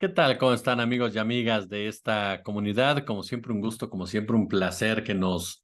¿Qué tal? ¿Cómo están amigos y amigas de esta comunidad? Como siempre un gusto, como siempre un placer que nos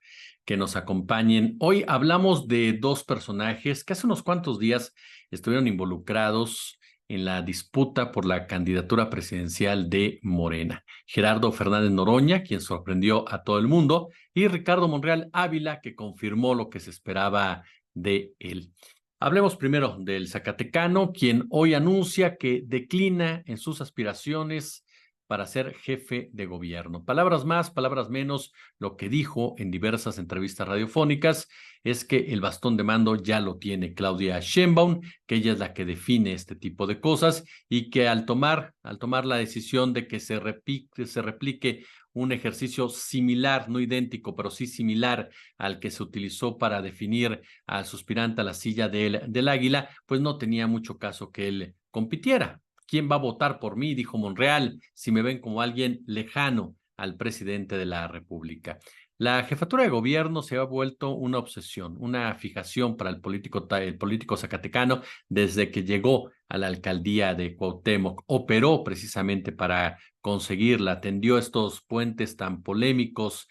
acompañen. Hoy hablamos de dos personajes que hace unos cuantos días estuvieron involucrados en la disputa por la candidatura presidencial de Morena. Gerardo Fernández Noroña, quien sorprendió a todo el mundo, y Ricardo Monreal Ávila, que confirmó lo que se esperaba de él. Hablemos primero del Zacatecano, quien hoy anuncia que declina en sus aspiraciones para ser jefe de gobierno. Palabras más, palabras menos, lo que dijo en diversas entrevistas radiofónicas es que el bastón de mando ya lo tiene Claudia Sheinbaum, que ella es la que define este tipo de cosas y que al tomar la decisión de que se replique un ejercicio similar, no idéntico, pero sí similar al que se utilizó para definir al suspirante a la silla del Águila, pues no tenía mucho caso que él compitiera. ¿Quién va a votar por mí? Dijo Monreal, si me ven como alguien lejano al presidente de la República. La jefatura de gobierno se ha vuelto una obsesión, una fijación para el político zacatecano desde que llegó a la alcaldía de Cuauhtémoc. Operó precisamente para conseguirla, atendió estos puentes tan polémicos,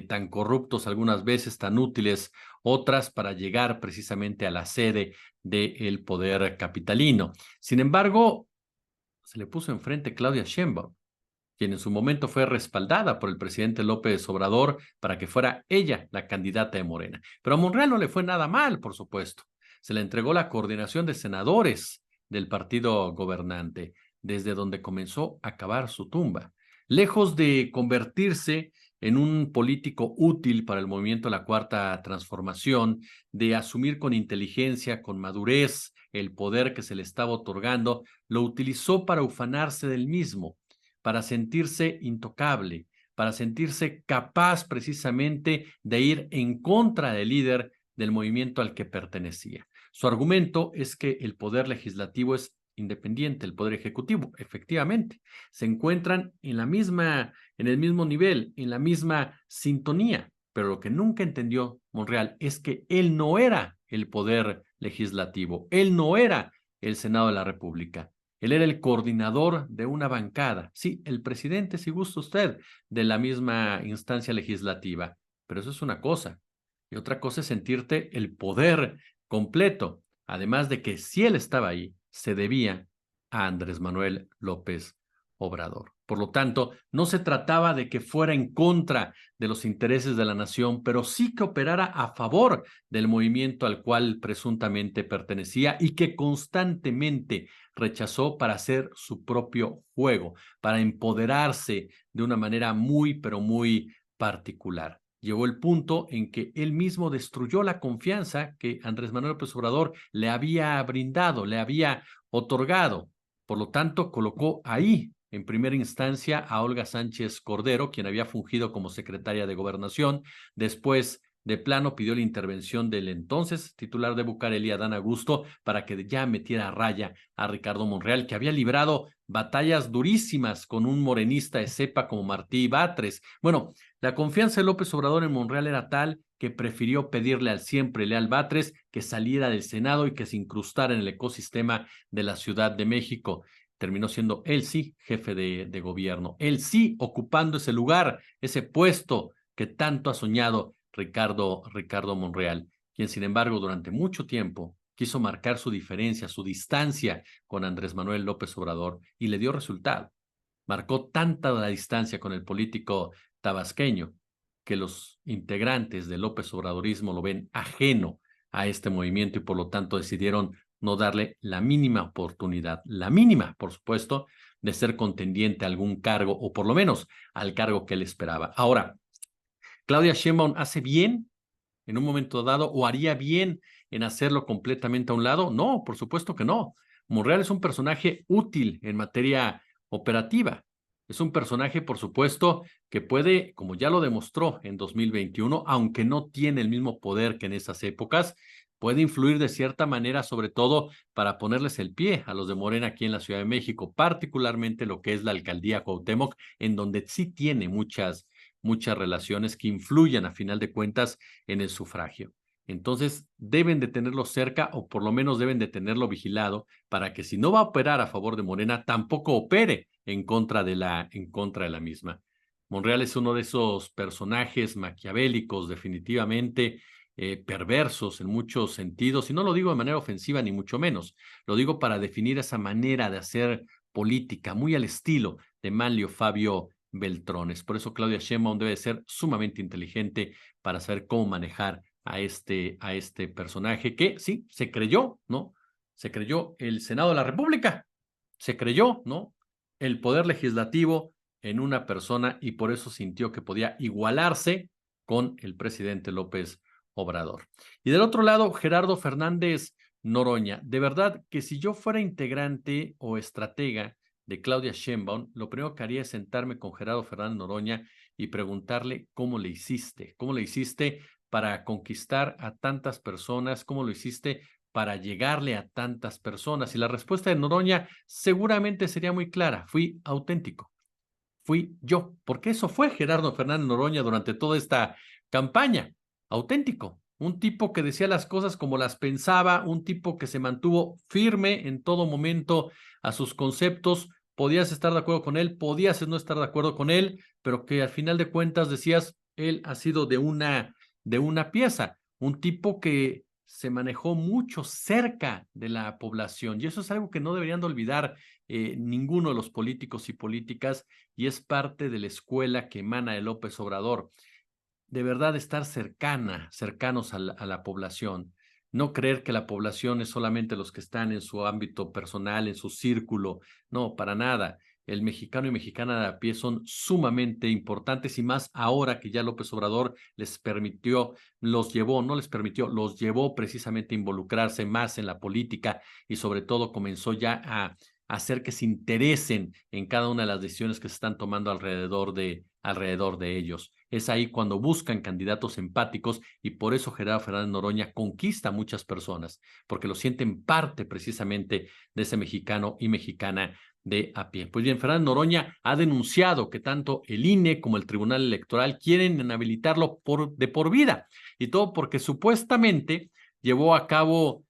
tan corruptos algunas veces, tan útiles otras para llegar precisamente a la sede del poder capitalino. Sin embargo, se le puso enfrente Claudia Sheinbaum, quien en su momento fue respaldada por el presidente López Obrador para que fuera ella la candidata de Morena. Pero a Monreal no le fue nada mal, por supuesto. Se le entregó la coordinación de senadores del partido gobernante, desde donde comenzó a cavar su tumba. Lejos de convertirse en un político útil para el movimiento de la Cuarta Transformación, de asumir con inteligencia, con madurez, el poder que se le estaba otorgando, lo utilizó para ufanarse del mismo, para sentirse intocable, para sentirse capaz precisamente de ir en contra del líder del movimiento al que pertenecía. Su argumento es que el poder legislativo es independiente, el poder ejecutivo, efectivamente, se encuentran en el mismo nivel, en la misma sintonía, pero lo que nunca entendió Monreal es que él no era el poder legislativo, él no era el Senado de la República. Él era el coordinador de una bancada. Sí, el presidente, si gusta usted, de la misma instancia legislativa. Pero eso es una cosa. Y otra cosa es sentirte el poder completo. Además de que si él estaba ahí, se debía a Andrés Manuel López Obrador. Por lo tanto, no se trataba de que fuera en contra de los intereses de la nación, pero sí que operara a favor del movimiento al cual presuntamente pertenecía y que constantemente rechazó para hacer su propio juego, para empoderarse de una manera muy, pero muy particular. Llegó el punto en que él mismo destruyó la confianza que Andrés Manuel López Obrador le había brindado, le había otorgado. Por lo tanto, colocó ahí en primera instancia a Olga Sánchez Cordero, quien había fungido como secretaria de Gobernación. Después, de plano, pidió la intervención del entonces titular de Bucareli, Adán Augusto, para que ya metiera a raya a Ricardo Monreal, que había librado batallas durísimas con un morenista de cepa como Martí Batres. Bueno, la confianza de López Obrador en Monreal era tal que prefirió pedirle al siempre leal Batres que saliera del Senado y que se incrustara en el ecosistema de la Ciudad de México. Terminó siendo él sí jefe de gobierno, él sí ocupando ese lugar, ese puesto que tanto ha soñado Ricardo Monreal, quien sin embargo durante mucho tiempo quiso marcar su diferencia, su distancia con Andrés Manuel López Obrador y le dio resultado. Marcó tanta la distancia con el político tabasqueño que los integrantes del López Obradorismo lo ven ajeno a este movimiento y por lo tanto decidieron no darle la mínima oportunidad, la mínima, por supuesto, de ser contendiente a algún cargo o por lo menos al cargo que él esperaba. Ahora, Claudia Sheinbaum hace bien en un momento dado o haría bien en hacerlo completamente a un lado? No, por supuesto que no. Monreal es un personaje útil en materia operativa. Es un personaje, por supuesto, que puede, como ya lo demostró en 2021, aunque no tiene el mismo poder que en esas épocas, puede influir de cierta manera, sobre todo para ponerles el pie a los de Morena aquí en la Ciudad de México, particularmente lo que es la alcaldía Cuauhtémoc, en donde sí tiene muchas relaciones que influyen a final de cuentas en el sufragio. Entonces, deben de tenerlo cerca o por lo menos deben de tenerlo vigilado para que si no va a operar a favor de Morena, tampoco opere en contra de la misma. Monreal es uno de esos personajes maquiavélicos, definitivamente perversos en muchos sentidos, y no lo digo de manera ofensiva ni mucho menos, lo digo para definir esa manera de hacer política, muy al estilo de Manlio Fabio Beltrones. Por eso Claudia Sheinbaum debe ser sumamente inteligente para saber cómo manejar a este personaje que sí, se creyó, ¿no? Se creyó el Senado de la República, se creyó, ¿no? El poder legislativo en una persona y por eso sintió que podía igualarse con el presidente López Obrador. Y del otro lado, Gerardo Fernández Noroña. De verdad que si yo fuera integrante o estratega de Claudia Sheinbaum, lo primero que haría es sentarme con Gerardo Fernández Noroña y preguntarle cómo le hiciste para conquistar a tantas personas, cómo lo hiciste para llegarle a tantas personas. Y la respuesta de Noroña seguramente sería muy clara: fui auténtico, fui yo, porque eso fue Gerardo Fernández Noroña durante toda esta campaña, auténtico, un tipo que decía las cosas como las pensaba, un tipo que se mantuvo firme en todo momento a sus conceptos. Podías estar de acuerdo con él, podías no estar de acuerdo con él, pero que al final de cuentas decías, él ha sido de una pieza, un tipo que se manejó mucho cerca de la población, y eso es algo que no deberían de olvidar ninguno de los políticos y políticas, y es parte de la escuela que emana de López Obrador. De verdad, estar cercanos a la población, no creer que la población es solamente los que están en su ámbito personal, en su círculo, no, para nada. El mexicano y mexicana de a pie son sumamente importantes, y más ahora que ya López Obrador les permitió, los llevó precisamente a involucrarse más en la política, y sobre todo comenzó ya a hacer que se interesen en cada una de las decisiones que se están tomando alrededor de ellos. Es ahí cuando buscan candidatos empáticos, y por eso Gerardo Fernández Noroña conquista a muchas personas, porque lo sienten parte precisamente de ese mexicano y mexicana de a pie. Pues bien, Fernández Noroña ha denunciado que tanto el INE como el Tribunal Electoral quieren inhabilitarlo de por vida, y todo porque supuestamente llevó a cabo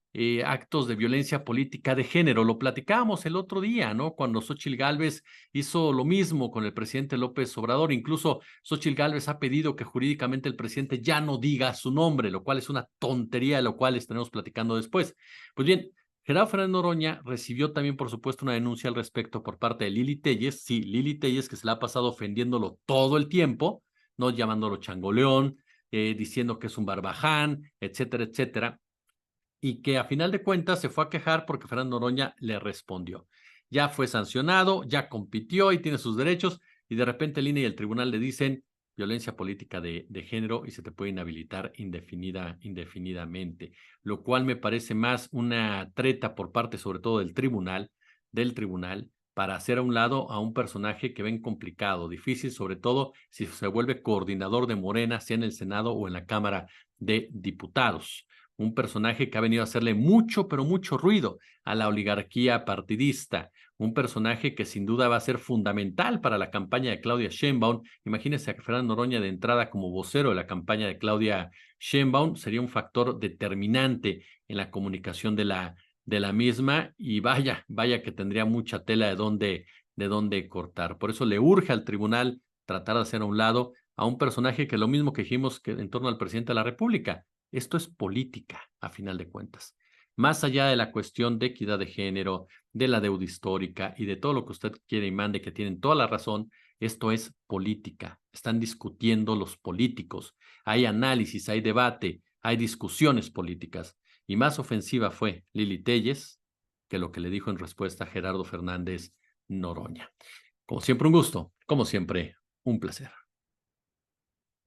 actos de violencia política de género. Lo platicábamos el otro día, ¿no? Cuando Xóchitl Gálvez hizo lo mismo con el presidente López Obrador. Incluso Xóchitl Gálvez ha pedido que jurídicamente el presidente ya no diga su nombre, lo cual es una tontería, de lo cual estaremos platicando después. Pues bien, Gerardo Fernández Noroña recibió también, por supuesto, una denuncia al respecto por parte de Lili Téllez. Sí, Lili Téllez, que se la ha pasado ofendiéndolo todo el tiempo, no llamándolo changoleón, diciendo que es un barbaján, etcétera, etcétera, y que a final de cuentas se fue a quejar porque Fernando Noroña le respondió. Ya fue sancionado, ya compitió y tiene sus derechos, y de repente el INE y el tribunal le dicen violencia política de género y se te puede inhabilitar indefinidamente, lo cual me parece más una treta por parte sobre todo del tribunal, para hacer a un lado a un personaje que ven complicado, difícil, sobre todo si se vuelve coordinador de Morena, sea en el Senado o en la Cámara de Diputados. Un personaje que ha venido a hacerle mucho, pero mucho ruido a la oligarquía partidista, un personaje que sin duda va a ser fundamental para la campaña de Claudia Sheinbaum. Imagínense a Fernando Noroña de entrada como vocero de la campaña de Claudia Sheinbaum, sería un factor determinante en la comunicación de la misma, y vaya que tendría mucha tela de dónde cortar. Por eso le urge al tribunal tratar de hacer a un lado a un personaje que lo mismo que dijimos que en torno al presidente de la República. Esto es política, a final de cuentas. Más allá de la cuestión de equidad de género, de la deuda histórica y de todo lo que usted quiere y mande, que tienen toda la razón, esto es política. Están discutiendo los políticos. Hay análisis, hay debate, hay discusiones políticas. Y más ofensiva fue Lili Téllez que lo que le dijo en respuesta a Gerardo Fernández Noroña. Como siempre, un gusto. Como siempre, un placer.